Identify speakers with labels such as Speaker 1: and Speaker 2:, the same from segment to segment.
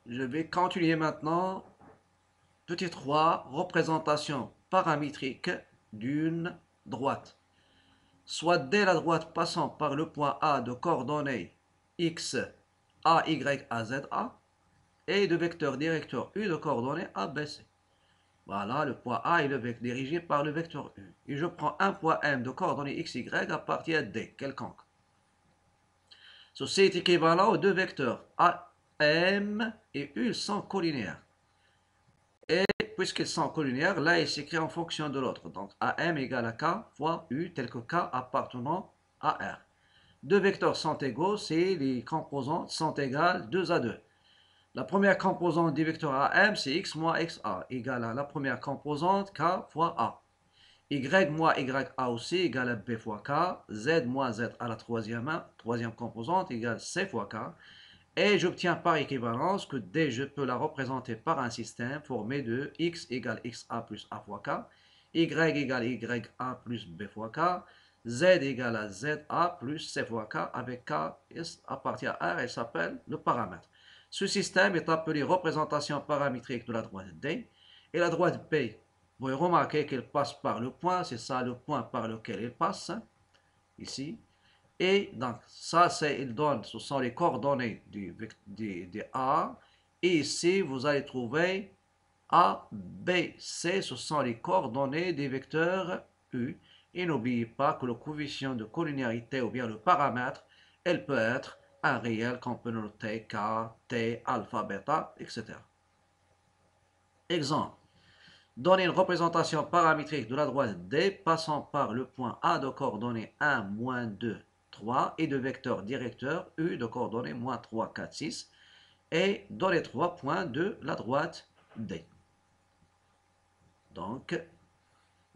Speaker 1: Je vais continuer maintenant. Petit 3, représentation paramétrique d'une droite. Soit dès la droite passant par le point A de coordonnées x, a, y, a, z, a, et de vecteur directeur u de coordonnées a, b, c. Voilà, le point A est dirigé par le vecteur u. Et je prends un point M de coordonnées x, y à partir de D, quelconque. Ceci est équivalent aux deux vecteurs A, M et U sont collinéaires. Et puisqu'ils sont collinéaires, là il s'écrit en fonction de l'autre. Donc AM égale à K fois U, tel que K appartenant à R. Deux vecteurs sont égaux, c'est les composantes sont égales 2 à 2. La première composante du vecteur AM, c'est x moins xa, égale à la première composante k fois a. Y moins ya aussi égale à b fois k. Z moins z à la troisième composante égale c fois k. Et j'obtiens par équivalence que D, je peux la représenter par un système formé de x égale xa plus a fois k, y égale ya plus b fois k, z égale à za plus c fois k, avec k appartient à R et s'appelle le paramètre. Ce système est appelé représentation paramétrique de la droite D. Et la droite B, vous remarquez qu'elle passe par le point, c'est ça le point par lequel elle passe, ici. Et donc, ça, il donne, ce sont les coordonnées du A. Et ici, vous allez trouver A, B, C, ce sont les coordonnées des vecteurs U. Et n'oubliez pas que le coefficient de collinéarité ou bien le paramètre, elle peut être un réel qu'on peut noter K, T, alpha, bêta, etc. Exemple. Donner une représentation paramétrique de la droite D passant par le point A de coordonnées 1, moins 2, 3 et de vecteur directeur U de coordonnées moins 3, 4, 6 et dans les 3 points de la droite D. Donc,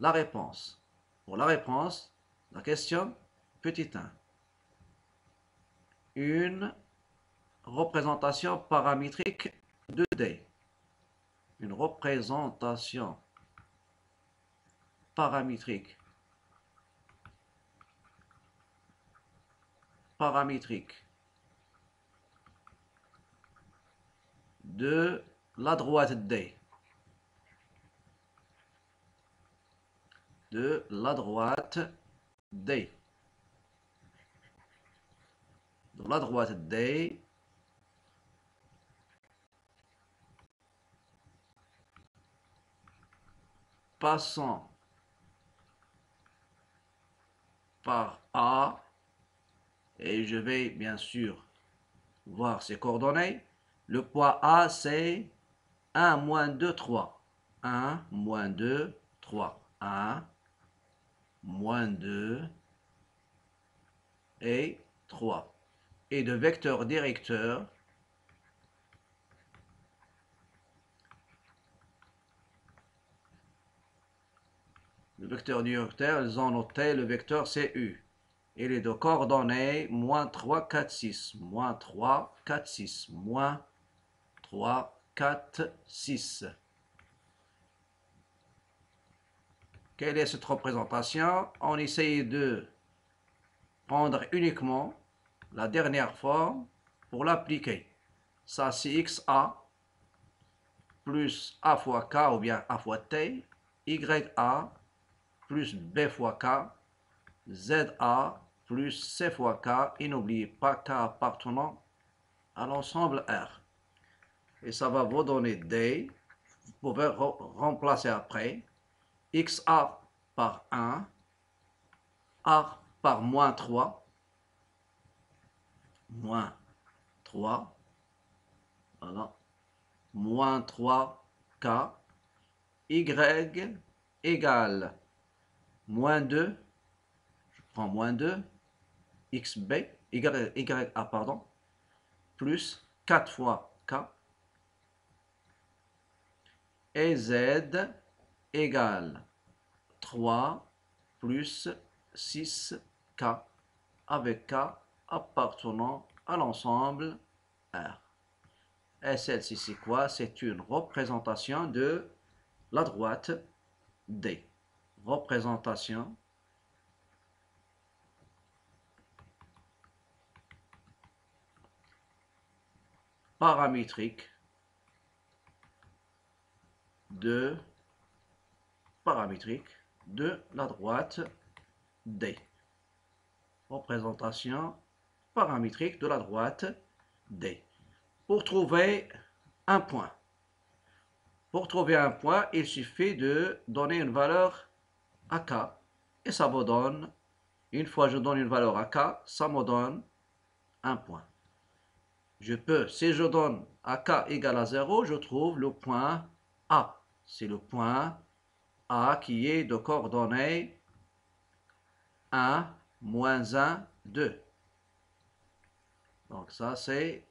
Speaker 1: la réponse. Pour la réponse, la question, petit 1. Une représentation paramétrique de D. Une représentation paramétrique de la droite D. De la droite D. De la droite D. Passant par A. Et je vais bien sûr voir ses coordonnées. Le point A, c'est 1, moins 2, 3. 1, moins 2, 3. 1, moins 2 et 3. Et de vecteur directeur, ils ont noté le vecteur c'est U. Et les deux coordonnées, moins 3, 4, 6. Moins 3, 4, 6. Moins 3, 4, 6. Quelle est cette représentation? On essaye de prendre uniquement la dernière forme pour l'appliquer. Ça, c'est xa plus a fois k ou bien a fois t, ya plus b fois k, za plus c fois k, et n'oubliez pas k appartenant à l'ensemble R. Et ça va vous donner D. Vous pouvez remplacer après. XA par 1. A par moins 3. Moins 3. Voilà. Moins 3K. Y égale moins 2. Je prends moins 2. XB. YA, pardon. Plus 4 fois K. Et Z égale 3 plus 6K avec K appartenant à l'ensemble R. Et celle-ci, c'est quoi? C'est une représentation de la droite D. Représentation paramétrique de paramétrique de la droite D. Représentation paramétrique de la droite D. Pour trouver un point. Pour trouver un point, il suffit de donner une valeur à k. Et ça me donne, une fois que je donne une valeur à k, ça me donne un point. Je peux, si je donne à k égale à 0, je trouve le point A. C'est le point A qui est de coordonnées 1, moins 1, 2. Donc ça c'est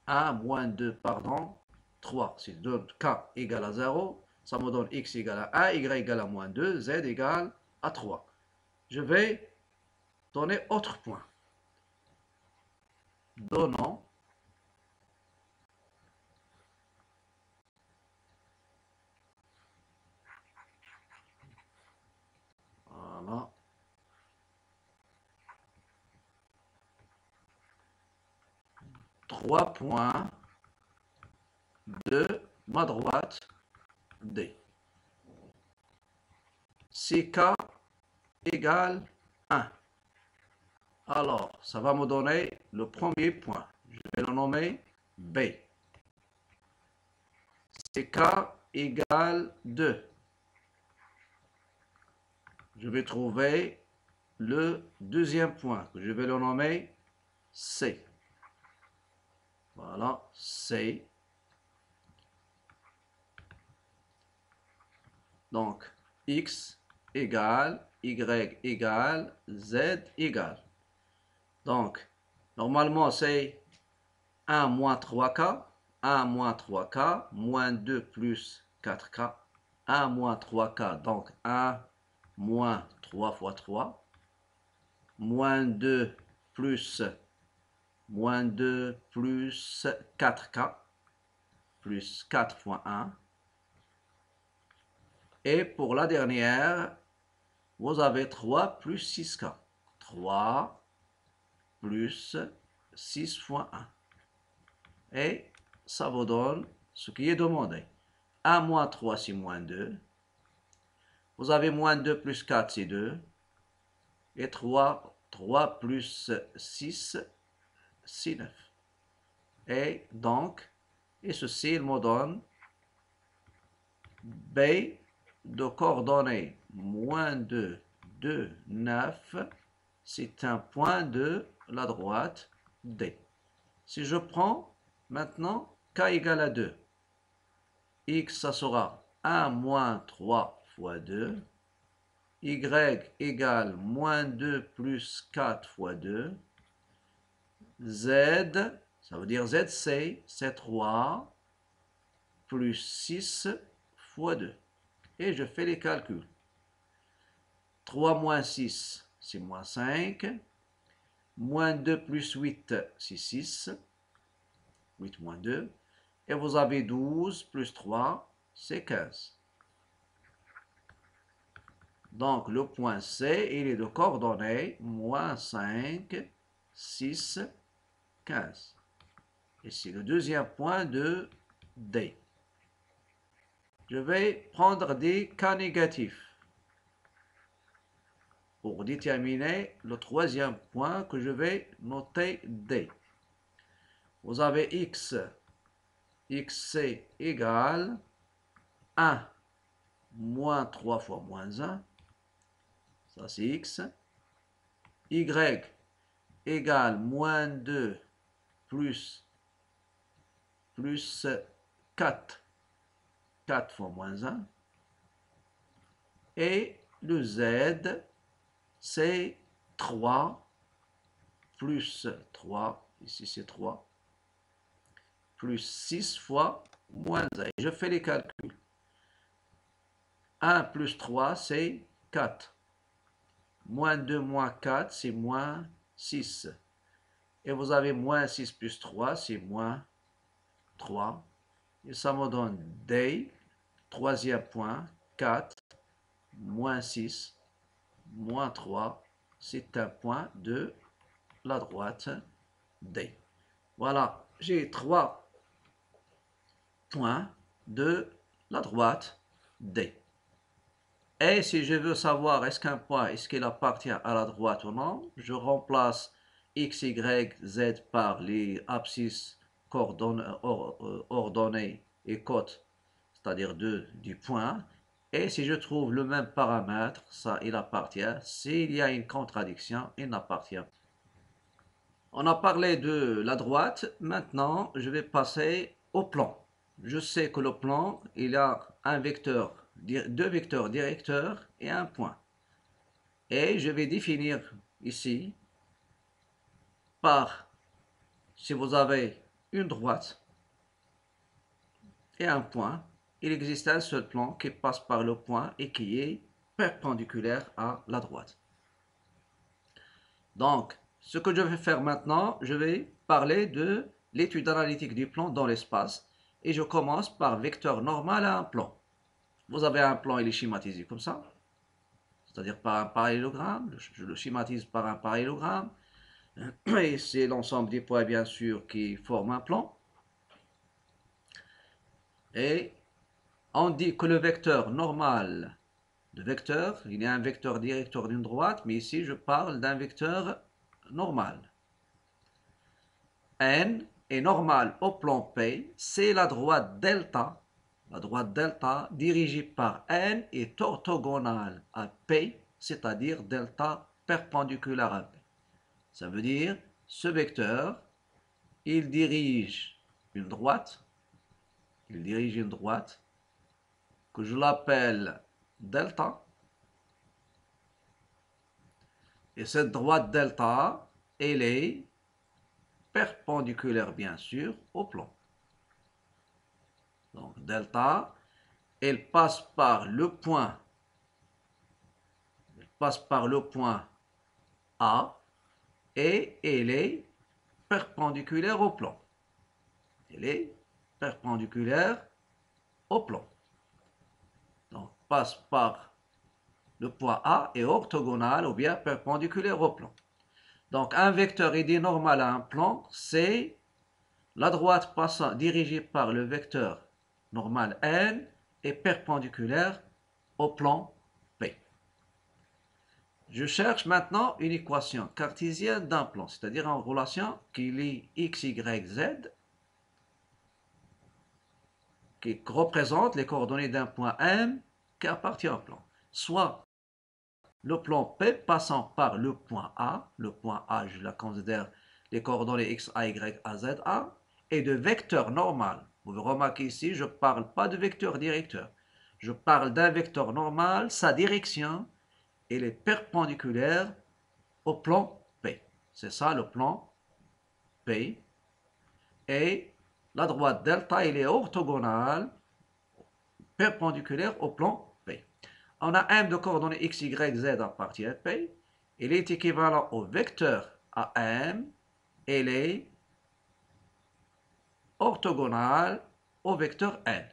Speaker 1: 1, moins 2, pardon, 3. Si je donne k égale à 0, ça me donne x égale à 1, y égale à moins 2, z égale à 3. Je vais donner autre point. Donnons voilà. Trois points de ma droite D. Si k égale 1, alors ça va me donner le premier point. Je vais le nommer B. Si k égale 2, je vais trouver le deuxième point, que je vais le nommer C. Voilà, C. Donc, X égale, Y égale, Z égale. Donc, normalement, c'est 1 moins 3K, 1 moins 3K, moins 2 plus 4K, 1 moins 3K, donc 1 moins 3 fois 3, moins 2 plus 4K, plus 4 fois 1. Et pour la dernière, vous avez 3 plus 6K. 3 plus 6 fois 1. Et ça vous donne ce qui est demandé. 1 moins 3, c'est moins 2. Vous avez moins 2 plus 4, c'est 2. Et 3 plus 6, c'est 9. Et donc, et ceci, il me donne B de coordonnées moins 2, 2, 9. C'est un point de la droite D. Si je prends maintenant k égale à 2, x, ça sera 1 moins 3 fois 2, y égale moins 2 plus 4 fois 2, z, ça veut dire zc, c'est 3 plus 6 fois 2. Et je fais les calculs. 3 moins 6, c'est moins 5. Moins 2 plus 8, c'est 6. 8 moins 2. Et vous avez 12 plus 3, c'est 15. Donc, le point C, il est de coordonnées moins 5, 6, 15. Et c'est le deuxième point de D. Je vais prendre des cas négatifs pour déterminer le troisième point que je vais noter D. Vous avez x, xc égale 1 moins 3 fois moins 1. Ça, c'est x. Y égale moins 2 plus 4. 4 fois moins 1. Et le z, c'est 3 plus 3. Ici, c'est 3. Plus 6 fois moins 1. Et je fais les calculs. 1 plus 3, c'est 4. Moins 2 moins 4, c'est moins 6. Et vous avez moins 6 plus 3, c'est moins 3. Et ça me donne D, troisième point, 4, moins 6, moins 3. C'est un point de la droite D. Voilà, j'ai 3 points de la droite D. Et si je veux savoir est-ce qu'un point, est-ce qu'il appartient à la droite ou non, je remplace x, y, z par les abscisses ordonnées et côtes, c'est-à-dire du point. Et si je trouve le même paramètre, ça, il appartient. S'il y a une contradiction, il n'appartient pas. On a parlé de la droite. Maintenant, je vais passer au plan. Je sais que le plan, il a deux vecteurs directeurs et un point. Et je vais définir ici par, si vous avez une droite et un point, il existe un seul plan qui passe par le point et qui est perpendiculaire à la droite. Donc, ce que je vais faire maintenant, je vais parler de l'étude analytique du plan dans l'espace et je commence par vecteur normal à un plan. Vous avez un plan, il est schématisé comme ça, c'est-à-dire par un parallélogramme. Je le schématise par un parallélogramme. Et c'est l'ensemble des points, bien sûr, qui forment un plan. Et on dit que le vecteur normal de vecteur, il y a un vecteur directeur d'une droite, mais ici je parle d'un vecteur normal. N est normal au plan P, c'est la droite delta. La droite delta dirigée par N est orthogonale à P, c'est-à-dire delta perpendiculaire à P. Ça veut dire, ce vecteur, il dirige une droite, que je l'appelle delta, et cette droite delta, elle est perpendiculaire bien sûr au plan. Donc delta, elle passe par le point A et elle est perpendiculaire au plan. Elle est perpendiculaire au plan. Donc passe par le point A est orthogonal ou bien perpendiculaire au plan. Donc un vecteur idée normal à un plan, c'est la droite passant dirigée par le vecteur normal N est perpendiculaire au plan P. Je cherche maintenant une équation cartésienne d'un plan, c'est-à-dire en relation qui lie x, y, z, qui représente les coordonnées d'un point M qui appartient au plan. Soit le plan P passant par le point A je la considère les coordonnées x, a, y, a, z, a, et de vecteur normal. Vous remarquez ici, je ne parle pas de vecteur directeur. Je parle d'un vecteur normal, sa direction, elle est perpendiculaire au plan P. C'est ça le plan P. Et la droite delta, elle est orthogonale, perpendiculaire au plan P. On a M de coordonnées x, y, z à partir de P. Il est équivalent au vecteur AM. Elle est orthogonale au vecteur N.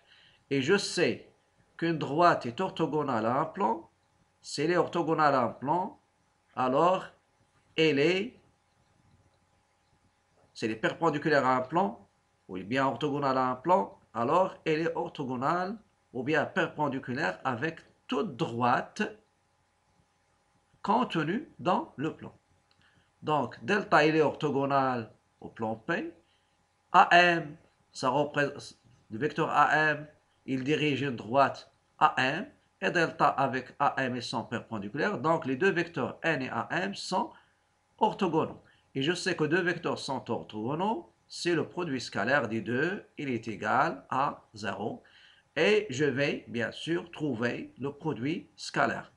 Speaker 1: Et je sais qu'une droite est orthogonale à un plan. Si elle est orthogonale à un plan, alors elle est, si elle est perpendiculaire à un plan, ou bien orthogonale à un plan, alors elle est orthogonale ou bien perpendiculaire avec toute droite contenue dans le plan. Donc, delta, il est orthogonal au plan P. AM, ça représente le vecteur AM, il dirige une droite AM, et delta avec AM, ils sont perpendiculaires. Donc, les deux vecteurs N et AM sont orthogonaux. Et je sais que deux vecteurs sont orthogonaux, c'est le produit scalaire des deux, il est égal à 0. Et je vais, bien sûr, trouver le produit scalaire.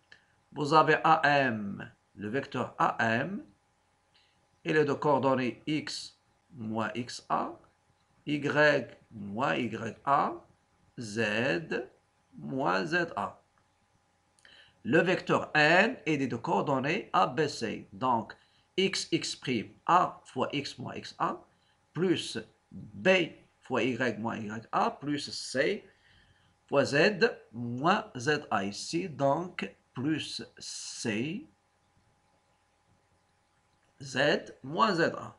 Speaker 1: Vous avez AM, le vecteur AM, il est de coordonnées x moins xa, y moins ya, z moins za. Le vecteur n est de coordonnées ABC. Donc, x a fois x moins xa, plus b fois y moins ya, plus c fois z moins za ici. Donc, plus c z moins za.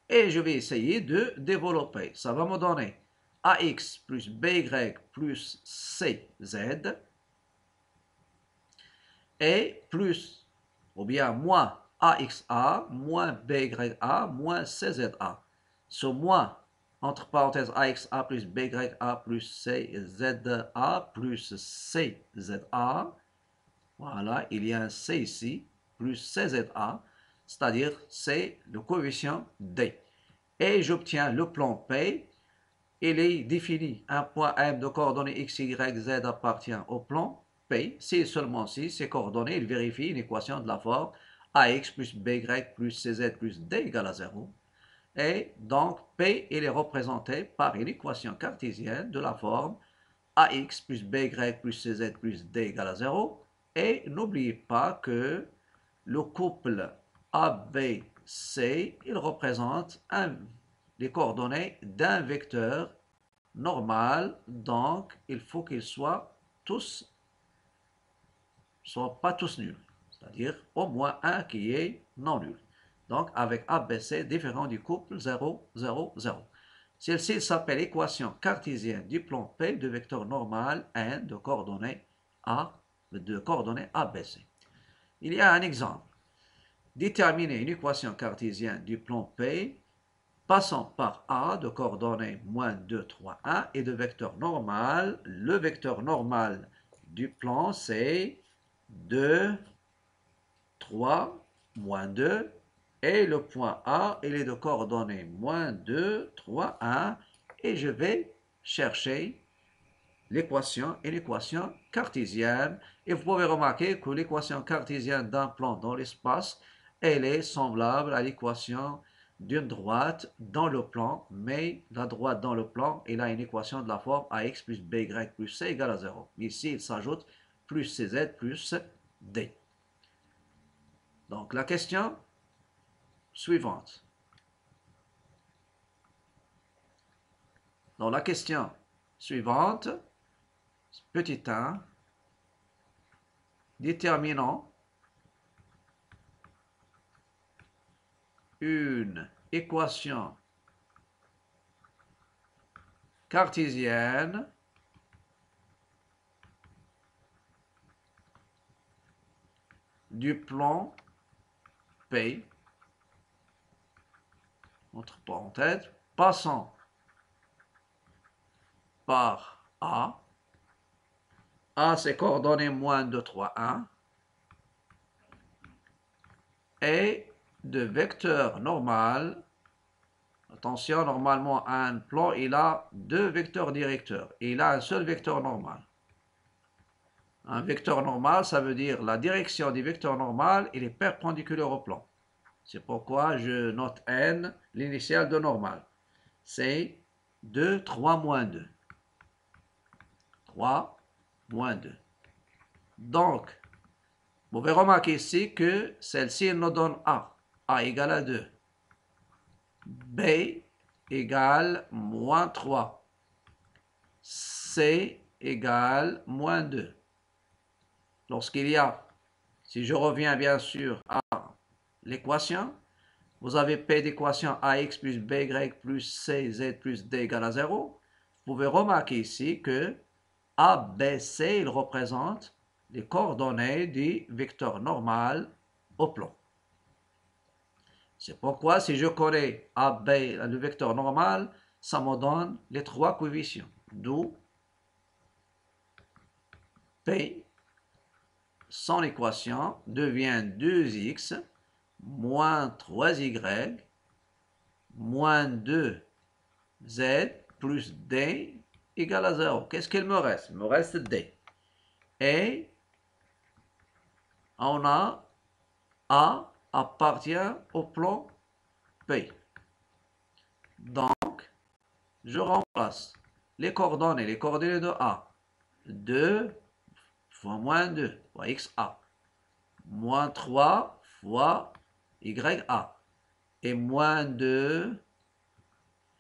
Speaker 1: Et je vais essayer de développer. Ça va me donner AX plus BY plus CZ et plus, ou bien moins AXA moins BYA moins CZA. Ce moins, entre parenthèses, AXA plus BYA plus CZA plus CZA. Voilà, il y a un C ici, plus CZA, c'est-à-dire c'est le coefficient D. Et j'obtiens le plan P. Il est défini. Un point M de coordonnées X, Y, Z appartient au plan P. Si seulement si ces coordonnées, il vérifie une équation de la forme AX plus BY plus CZ plus D égale à 0. Et donc, P, il est représenté par une équation cartésienne de la forme AX plus BY plus CZ plus D égale à 0. Et n'oubliez pas que le couple ABC, il représente les coordonnées d'un vecteur normal. Donc, il faut qu'ils soient pas tous nuls. C'est-à-dire au moins un qui est non nul. Donc, avec ABC différent du couple 0, 0, 0. Celle-ci s'appelle équation cartésienne du plan P de vecteur normal n de coordonnées ABC. Il y a un exemple. Déterminer une équation cartésienne du plan P passant par A de coordonnées moins 2, 3, 1 et de vecteur normal. Le vecteur normal du plan, c'est 2, 3, moins 2. Et le point A, il est de coordonnées moins 2, 3, 1. Et je vais chercher l'équation et l'équation cartésienne. Et vous pouvez remarquer que l'équation cartésienne d'un plan dans l'espace, elle est semblable à l'équation d'une droite dans le plan, mais la droite dans le plan, elle a une équation de la forme AX plus BY plus C égale à 0. Ici, il s'ajoute plus CZ plus D. Donc, la question suivante. Dans la question suivante, petit 1, déterminant une équation cartésienne du plan P, entre parenthèses, passant par A. A, c'est coordonnées moins 2, 3, 1. Et de vecteur normal. Attention, normalement, un plan, il a deux vecteurs directeurs. Et il a un seul vecteur normal. Un vecteur normal, ça veut dire la direction du vecteur normal, il est perpendiculaire au plan. C'est pourquoi je note n, l'initiale de normal. C'est 2, 3, moins 2. 3, moins 2. Donc, vous pouvez remarquer ici que celle-ci nous donne A. A égale à 2. B égale moins 3. C égale moins 2. Lorsqu'il y a, si je reviens bien sûr à l'équation, vous avez P d'équation AX plus BY plus CZ plus D égale à 0. Vous pouvez remarquer ici que ABC, il représente les coordonnées du vecteur normal au plan. C'est pourquoi si je connais AB, le vecteur normal, ça me donne les trois coefficients. D'où P, son équation, devient 2x moins 3y moins 2z plus d égale à 0. Qu'est-ce qu'il me reste? Il me reste d. Et on a A appartient au plan P. Donc, je remplace les coordonnées de A. 2 fois moins 2 fois XA. Moins 3 fois YA. Et moins 2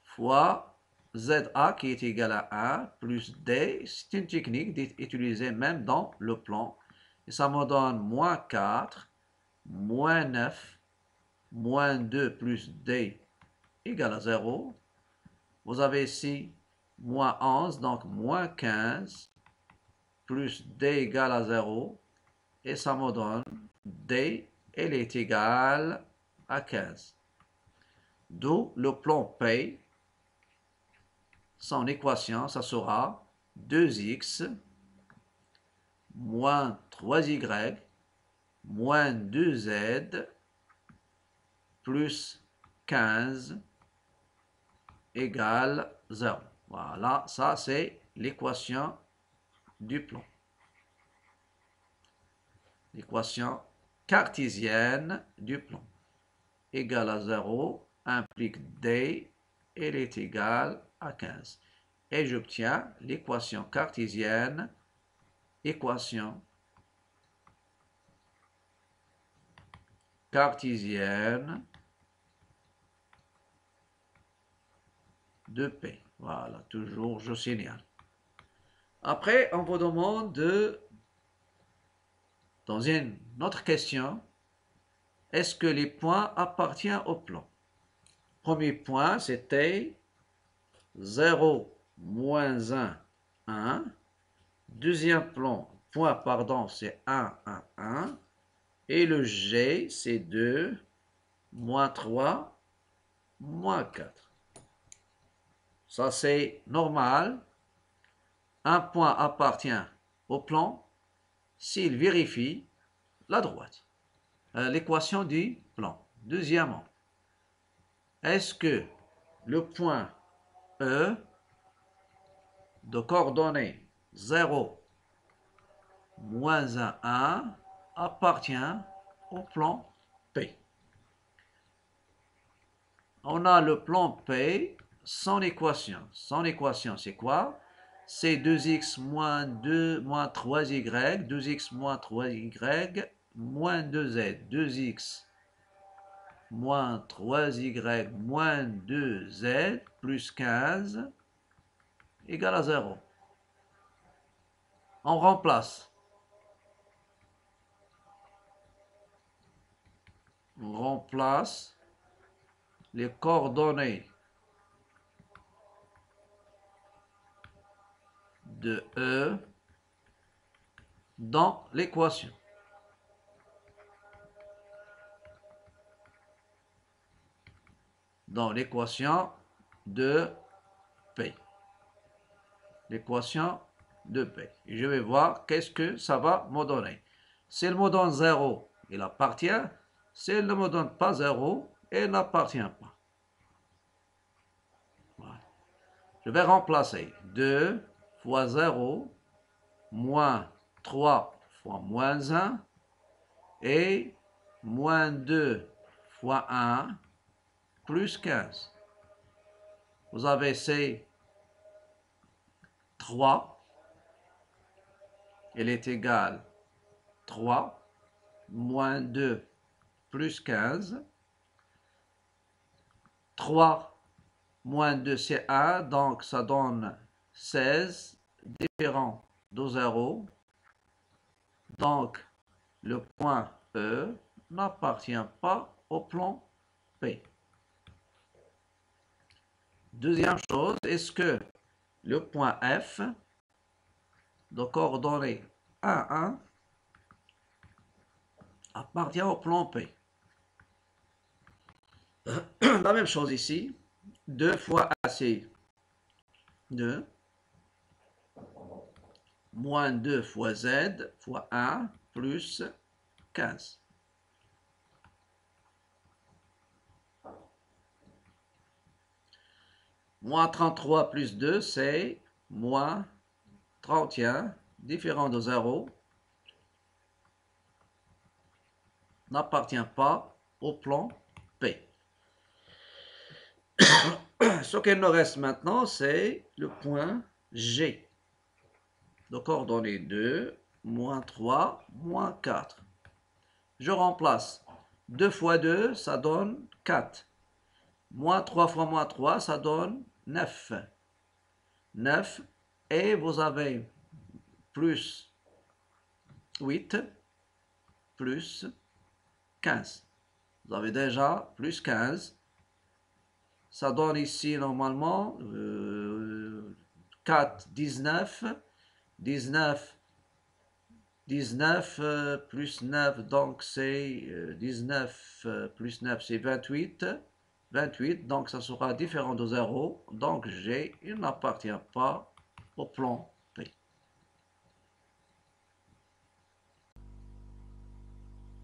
Speaker 1: fois ZA qui est égal à 1 plus D. C'est une technique utilisée même dans le plan. Et ça me donne moins 4, moins 9, moins 2 plus D égale à 0. Vous avez ici moins 11, donc moins 15, plus D égale à 0, et ça me donne D, elle est égale à 15. D'où le plan P, son équation, ça sera 2x moins 3y moins 2z plus 15 égale 0. Voilà, ça c'est l'équation du plan. L'équation cartésienne du plan. Égale à 0 implique D, elle est égale à 15. Et j'obtiens l'équation cartésienne, équation cartésienne de P. Voilà, toujours je signale. Après, on vous demande dans une autre question, est-ce que les points appartiennent au plan? Premier point, c'était 0, moins 1, 1. Deuxième point, pardon, c'est 1, 1, 1. Et le G, c'est 2, moins 3, moins 4. Ça, c'est normal. Un point appartient au plan s'il vérifie la droite. L'équation du plan. Deuxièmement, est-ce que le point E de coordonnées 0, moins 1, 1 appartient au plan P? On a le plan P, son équation. Son équation, c'est quoi? C'est 2x moins 2 moins 3y, 2x moins 3y, moins 2z. 2x moins 3y moins 2z plus 15 égale à 0. On remplace. On remplace les coordonnées de E dans l'équation. Dans l'équation de P. L'équation de P. Et je vais voir qu'est-ce que ça va me donner. Si elle me donne 0, il appartient. Si elle ne me donne pas 0, elle n'appartient pas. Voilà. Je vais remplacer 2 fois 0, moins 3 fois moins 1, et moins 2 fois 1, plus 15. Vous avez ces 3, elle est égale 3, moins 2, plus 15. 3 moins 2, c'est 1, donc ça donne 16, différent de 0. Donc, le point E n'appartient pas au plan P. Deuxième chose, est-ce que le point F de coordonnées 1, 1 appartient au plan P? La même chose ici. 2 fois A, c'est 2. Moins 2 fois Z fois 1 plus 15. Moins 33 plus 2, c'est moins 31, différent de 0, n'appartient pas au plan P. Ce qu'il nous reste maintenant, c'est le point G. De coordonnées 2, moins 3, moins 4. Je remplace. 2 fois 2, ça donne 4. Moins 3 fois moins 3, ça donne 9. 9. Et vous avez plus 8, plus 15. Vous avez déjà plus 15. Ça donne ici normalement 4, 19. 19 plus 9, donc c'est 19 plus 9, c'est 28. 28, donc ça sera différent de 0. Donc G, il n'appartient pas au plan P.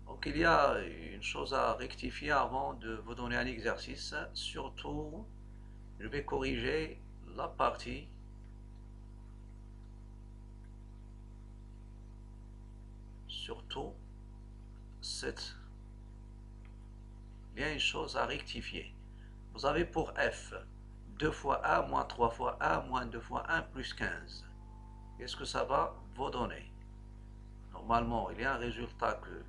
Speaker 1: Donc il y a une chose à rectifier avant de vous donner un exercice. Surtout, je vais corriger la partie. Surtout, il y a une chose à rectifier. Vous avez pour F 2 fois 1 moins 3 fois 1 moins 2 fois 1 plus 15. Qu'est-ce que ça va vous donner? Normalement, il y a un résultat que...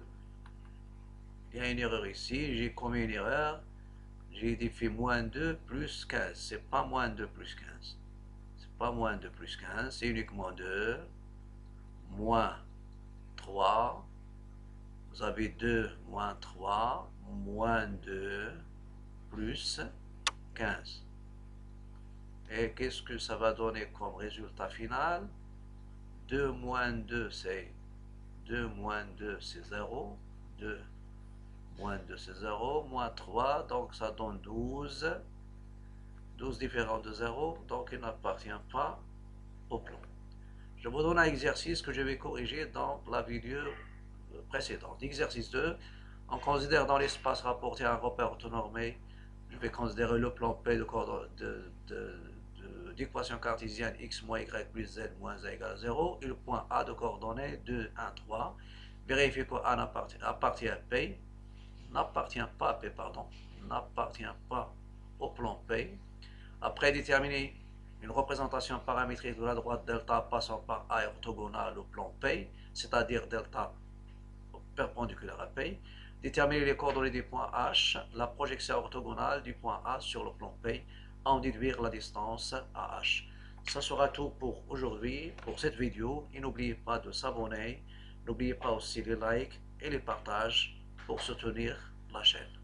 Speaker 1: Il y a une erreur ici, j'ai commis une erreur. J'ai fait moins 2 plus 15. C'est pas moins 2 plus 15. C'est pas moins 2 plus 15, c'est uniquement 2 moins 3. Vous avez 2 moins 3 moins 2 plus 15. Et qu'est-ce que ça va donner comme résultat final? 2 moins 2, c'est 2 moins 2, c'est 0. 2 moins 2, c'est 0. Moins 3, donc ça donne 12. 12 différent de 0, donc il n'appartient pas au plan. Je vous donne un exercice que je vais corriger dans la vidéo précédente. Exercice 2, on considère dans l'espace rapporté un repère orthonormé. Je vais considérer le plan P d'équation cartésienne x moins y plus z moins a égale à 0 et le point A de coordonnées 2, 1, 3. Vérifiez que A appartient à P, n'appartient pas à P, pardon, n'appartient pas au plan P. Après déterminer une représentation paramétrique de la droite delta passant par A orthogonale au plan P, c'est-à-dire delta perpendiculaire à P, déterminer les coordonnées du point H, la projection orthogonale du point A sur le plan P, en déduire la distance à H. Ça sera tout pour aujourd'hui, pour cette vidéo, et n'oubliez pas de s'abonner, n'oubliez pas aussi les likes et les partages pour soutenir la chaîne.